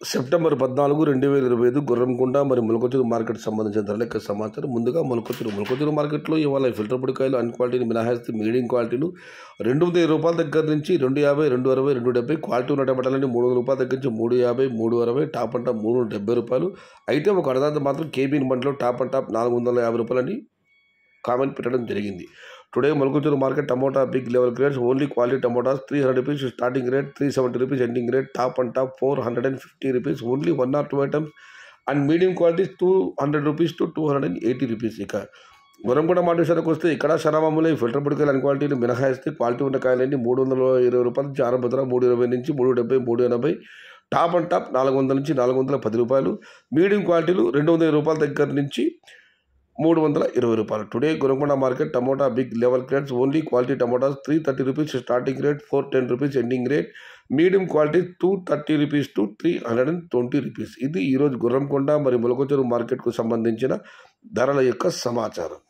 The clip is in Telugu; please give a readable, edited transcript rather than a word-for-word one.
సెప్టెంబర్ 14, 2025 గుర్రంకొండ మరియు మొలకొచ్చూరు మార్కెట్ సంబంధించిన ధరల యొక్క సమాచారం. ముందుగా మొలకొచ్చూరు మార్కెట్లో ఇవాళ ఫిల్టర్ పొడికాయలు అన్ క్వాలిటీని మినహాయిస్తే మీడియం క్వాలిటీలు రూ. 210 దగ్గర నుంచి 250, 260, 270, క్వాలిటీ ఉన్న టమాటాలని రూ. 300 దగ్గర నుంచి 350, 360, టాప్ అండ్ టాప్ రూ. 370. అయితే ఒక అడదాంత మాత్రం కేబీన్ మండలో టాప్ అండ్ టాప్ రూ. 450 అని కామెంట్ పెట్టడం జరిగింది. టుడే మొలకొచ్చూరు market tomato big level grades only quality tomatoes ₹300 starting rate, ₹370 ending rate, top and top ₹450 only 1 or 2 items and medium quality ₹200 to ₹280. ఇక గుర్రంకొండ మార్కెట్ విషయానికి వస్తే ఇక్కడ శరామామూలు ఫిల్టర్ పొడికాయలు అన్ క్వాలిటీలు మినహాయిస్తే క్వాలిటీ ఉన్న కాయలన్నీ ₹320 నుంచి ఆరంభ ₹320 నుంచి ₹370, ₹380, టాప్ అండ్ టాప్ ₹400 నుంచి ₹410, మీడియం క్వాలిటీలు ₹220 దగ్గర నుంచి ₹320. Today Gurramkonda market tomato big level grades only quality tomatoes ₹330 starting rate, ₹410 ending rate, medium quality ₹230 to ₹320. ఇది ఈరోజు గుర్రంకొండ మరియు మొలకొచ్చూరు మార్కెట్కు సంబంధించిన ధరల యొక్క సమాచారం.